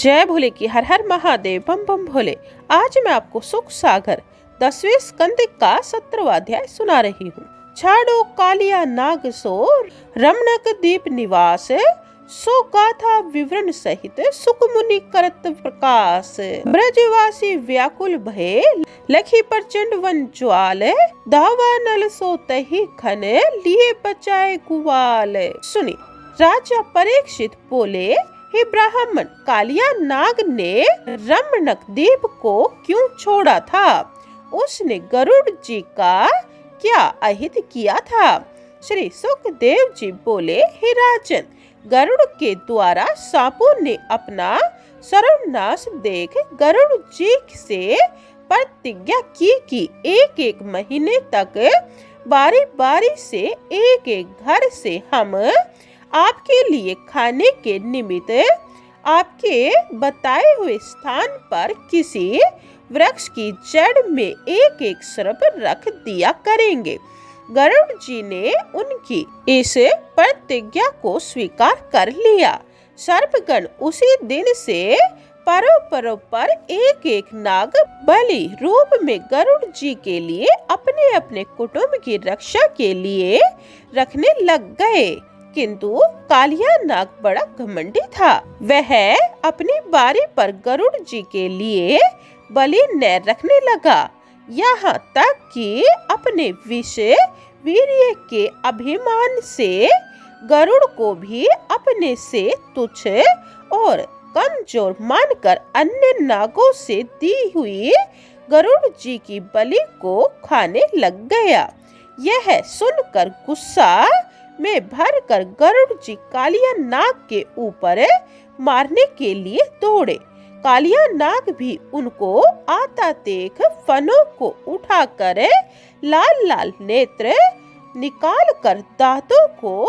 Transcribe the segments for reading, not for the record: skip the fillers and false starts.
जय भोले की हर हर महादेव बम बम भोले। आज मैं आपको सुख सागर 10वें स्कंद का 17वां अध्याय सुना रही हूँ। छाड़ो कालिया नाग सो रमणक दीप निवास, सो गाथा विवरण सहित सुख मुनि करत प्रकाश। ब्रजवासी व्याकुल भय लखी प्रचंड वन ज्वाल, दावा नल सो तही खन लिए बचाए गुवाल। सुनी राजा परीक्षित बोले, हे ब्राह्मण, कालिया नाग ने रमणक दीप को क्यों छोड़ा था? उसने गरुड़ जी का क्या अहित किया था? श्री सुखदेव जी बोले, हे राजन, गरुड़ के द्वारा सांपों ने अपना सर्वनाश देख गरुड़ जी से प्रतिज्ञा की कि एक एक महीने तक बारी बारी से एक एक घर से हम आपके लिए खाने के निमित्त आपके बताए हुए स्थान पर किसी वृक्ष की जड़ में एक एक सर्प रख दिया करेंगे। गरुड़ जी ने उनकी इस प्रतिज्ञा को स्वीकार कर लिया। सर्पगण उसी दिन से परों पर एक एक नाग बलि रूप में गरुड़ जी के लिए अपने अपने कुटुंब की रक्षा के लिए रखने लग गए। किंतु कालिया नाग बड़ा घमंडी था। वह अपनी बारी पर गरुड़ जी के लिए बलि न रखने लगा, यहाँ तक कि अपने विष वीर्य के अभिमान से गरुड़ को भी अपने से तुच्छ और कमजोर मानकर अन्य नागों से दी हुई गरुड़ जी की बलि को खाने लग गया। यह सुनकर गुस्सा में भरकर गरुड़ जी कालिया नाग के ऊपर मारने के लिए दौड़े। कालिया नाग भी उनको आता देख फनों को उठाकर लाल लाल नेत्र निकाल कर दांतों को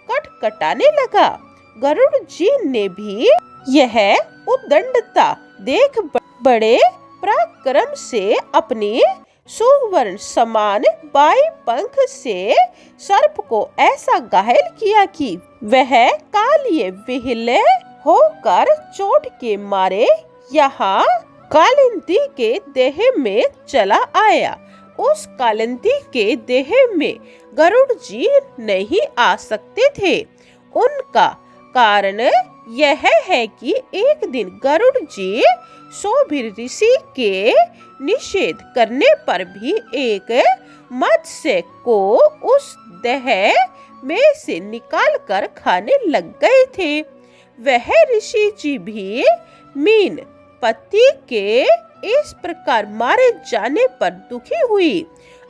कटकटाने लगा। गरुड़ जी ने भी यह उद्दंडता देख बड़े पराक्रम से अपनी सुवर्ण समान बाई पंख से सर्प को ऐसा घायल किया कि वह कालिए विहिले होकर चोट के मारे यहाँ कालिंदी के देह में चला आया। उस कालिंदी के देह में गरुड़ जी नहीं आ सकते थे। उनका कारण यह है कि एक दिन गरुड़ जी शोभिर ऋषि के निषेध करने पर भी एक मत्स्य को उस देह में से निकाल कर खाने लग गए थे। वह ऋषि जी भी मीन पति के इस प्रकार मारे जाने पर दुखी हुई।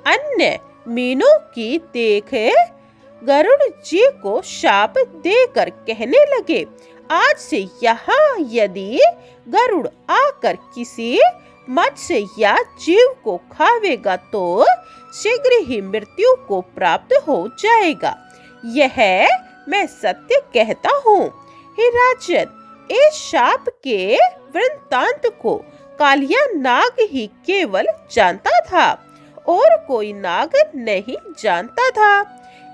अन्य मीनों की देख गरुड़ जी को शाप देकर कहने लगे, आज से यहाँ यदि गरुड़ आकर किसी मत्स्य या जीव को खावेगा तो शीघ्र ही मृत्यु को प्राप्त हो जाएगा। यह मैं सत्य कहता हूँ। हे राजन, इस शाप के वृत्तांत को कालिया नाग ही केवल जानता था और कोई नाग नहीं जानता था।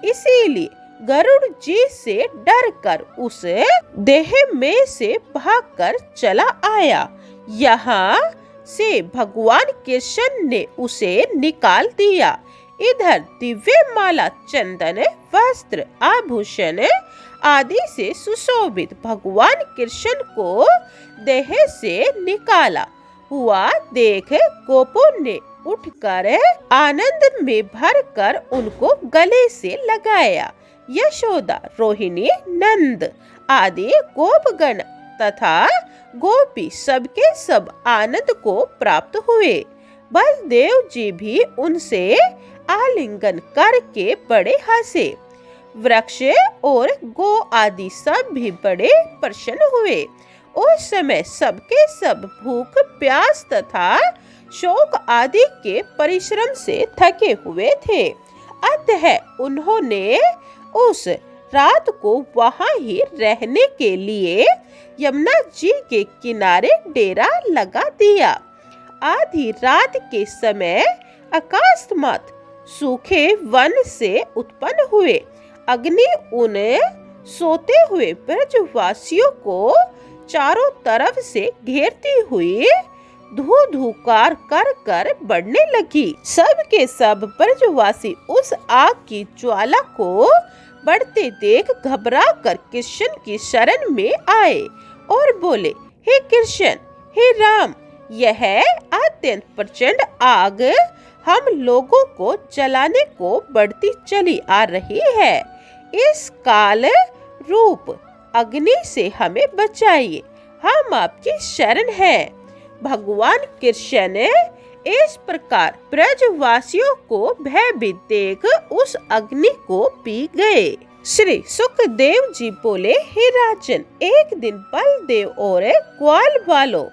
इसीलिए गरुड़ जी से डरकर उस देह में से भागकर चला आया। यहाँ से भगवान कृष्ण ने उसे निकाल दिया। इधर दिव्य माला, चंदन, वस्त्र, आभूषण आदि से सुशोभित भगवान कृष्ण को देह से निकाला हुआ देख गोपों ने उठकर आनंद में भरकर उनको गले से लगाया। यशोदा, रोहिणी, नंद आदि गोपगण तथा गोपी सबके सब आनंद को प्राप्त हुए। बलदेव जी भी उनसे आलिंगन करके बड़े हंसे। वृक्ष और गो आदि सब भी बड़े प्रसन्न हुए। उस समय सबके सब भूख, प्यास तथा शोक आदि के परिश्रम से थके हुए थे। अतः उन्होंने उस रात को वहां ही रहने के लिए यमुना जी के किनारे डेरा लगा दिया। आधी रात के समय अकस्मात सूखे वन से उत्पन्न हुए। अग्नि उन सोते हुए ब्रजवासियों को चारों तरफ से घेरती हुई धू-धूकार कर कर बढ़ने लगी। सब के सब ब्रजवासी उस आग की ज्वाला को बढ़ते देख घबरा कर कृष्ण की शरण में आए और बोले, हे कृष्ण, हे राम, यह अत्यंत प्रचंड आग हम लोगों को जलाने को बढ़ती चली आ रही है। इस काल रूप अग्नि से हमें बचाइए, हम आपकी शरण हैं। भगवान कृष्ण ने इस प्रकार ब्रजवासियों को भयभीत देख उस अग्नि को पी गए। श्री सुखदेव जी बोले, हे राजन, एक दिन बलदेव और ग्वाल वालों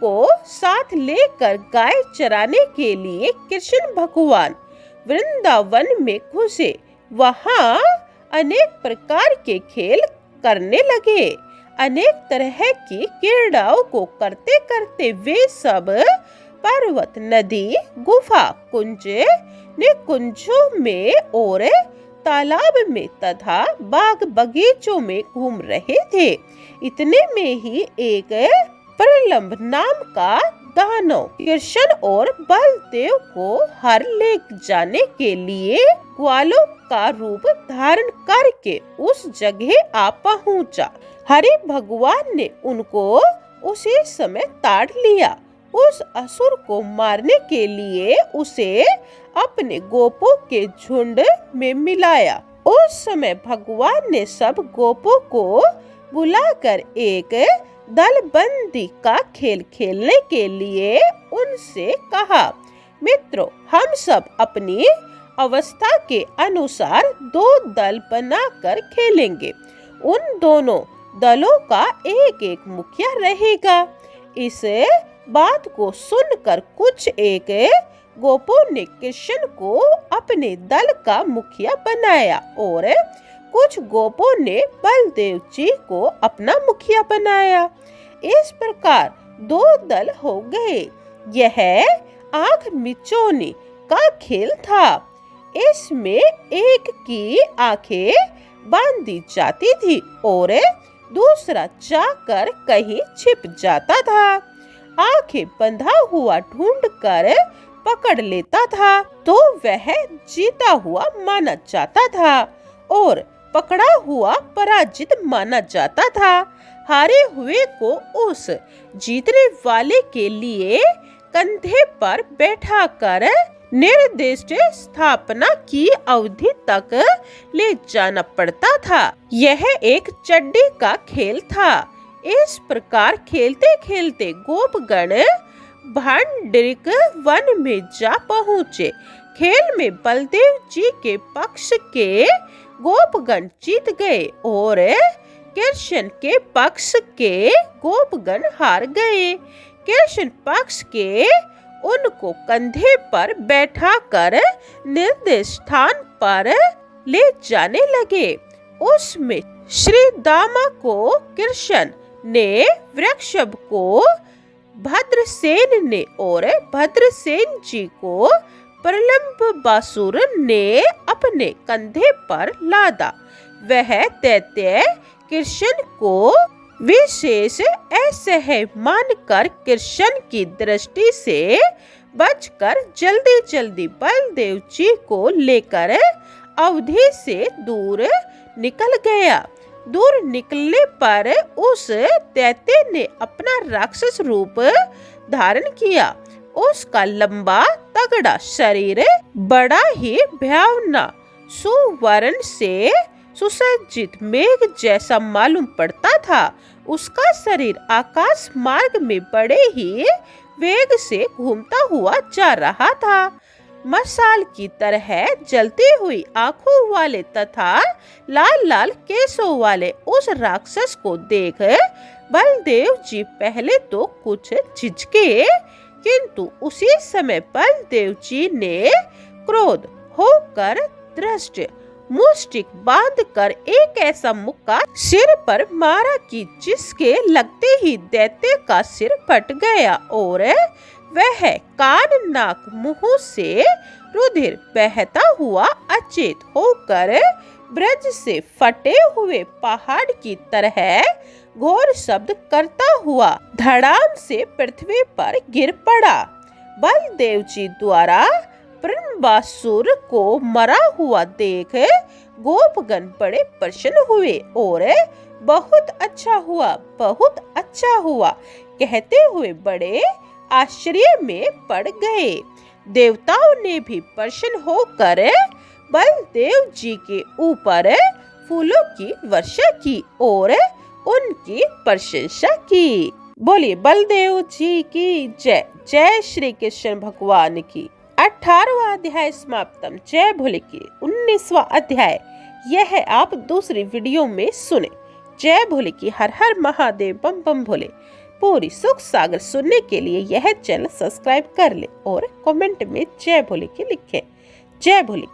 को साथ लेकर गाय चराने के लिए कृष्ण भगवान वृंदावन में घुसे। वहाँ अनेक प्रकार के खेल करने लगे। अनेक तरह की क्रीड़ाओं को करते करते वे सब पर्वत, नदी, गुफा, कुंज, निकुंजों में और तालाब में तथा बाग बगीचों में घूम रहे थे। इतने में ही एक प्रलंब नाम का दानव कृष्ण और बलदेव को हर ले जाने के लिए ग्वालों का रूप धारण करके उस जगह आ पहुंचा। हरि भगवान ने उनको उसी समय ताड़ लिया। उस असुर को मारने के लिए उसे अपने गोपों के झुंड में मिलाया। उस समय भगवान ने सब गोपों को बुलाकर एक दलबंदी का खेल खेलने के लिए उनसे कहा, मित्रों, हम सब अपनी अवस्था के अनुसार दो दल बनाकर खेलेंगे। उन दोनों दलों का एक एक मुखिया रहेगा। इस बात को सुनकर कुछ एक गोपों ने कृष्ण को अपने दल का मुखिया बनाया और कुछ गोपों ने बलदेव जी को अपना मुखिया बनाया। इस प्रकार दो दल हो गए। यह आंख मिचौनी का खेल था। इसमें एक की आंखें बांधी जाती थी और दूसरा जाकर कहीं छिप जाता था। आंखें बंधा हुआ ढूंढकर पकड़ लेता था तो वह जीता हुआ माना जाता था और पकड़ा हुआ पराजित माना जाता था। हारे हुए को उस जीतने वाले के लिए कंधे पर बैठाकर निर्दिष्ट स्थापना की अवधि तक ले जाना पड़ता था। यह एक चड्डी का खेल था। इस प्रकार खेलते खेलते गोपगण भांडरिक वन में जा पहुँचे। खेल में बलदेव जी के पक्ष के गोपगण जीत गए और कृष्ण के पक्ष के गोपगण हार गए। कृष्ण पक्ष के उनको कंधे पर बैठाकर निर्दिष्ट स्थान पर ले जाने लगे। उसमें श्री दामा को कृष्ण ने, वृषभ को भद्रसेन ने और भद्रसेन जी को प्रलंबासुर ने अपने कंधे पर लादा। वह दैत्य कृष्ण को विशेष असह्य मानकर कृष्ण की दृष्टि से बचकर जल्दी जल्दी बलदेव जी को लेकर अवधि से दूर निकल गया। दूर निकलने पर उस दैत्य ने अपना राक्षस रूप धारण किया। उसका लंबा तगड़ा शरीर बड़ा ही भयावना सुवर्ण से सुसज्जित मेघ जैसा मालूम पड़ता था। उसका शरीर आकाश मार्ग में बड़े ही वेग से घूमता हुआ जा रहा था। मशाल की तरह जलती हुई आंखों वाले तथा लाल लाल केसों वाले उस राक्षस को देख बलदेव जी पहले तो कुछ झिझके, किंतु उसी समय बलदेव जी ने क्रोध होकर दृष्ट मुष्टिक बांधकर एक ऐसा मुक्का सिर पर मारा कि जिसके लगते ही दैत्य का सिर फट गया और वह कान, नाक, मुंह से रुधिर बहता हुआ अचेत होकर ब्रज से फटे हुए पहाड़ की तरह घोर शब्द करता हुआ धड़ाम से पृथ्वी पर गिर पड़ा। बलदेव जी द्वारा ब्रह्मासुर को मरा हुआ देख गोपगण बड़े प्रसन्न हुए और बहुत अच्छा हुआ, बहुत अच्छा हुआ कहते हुए बड़े आश्चर्य में पड़ गए। देवताओं ने भी प्रसन्न होकर बलदेव जी के ऊपर फूलों की वर्षा की और उनकी प्रशंसा की। बोलिए बलदेव जी की जय। जय श्री कृष्ण भगवान की। 18वां अध्याय समाप्तम। जय भोले की 19वां अध्याय यह है, आप दूसरी वीडियो में सुने। जय भोले की। हर हर महादेव, बम बम भोले। पूरी सुख सागर सुनने के लिए यह चैनल सब्सक्राइब कर ले और कमेंट में जय भोले की लिखें। जय भोले।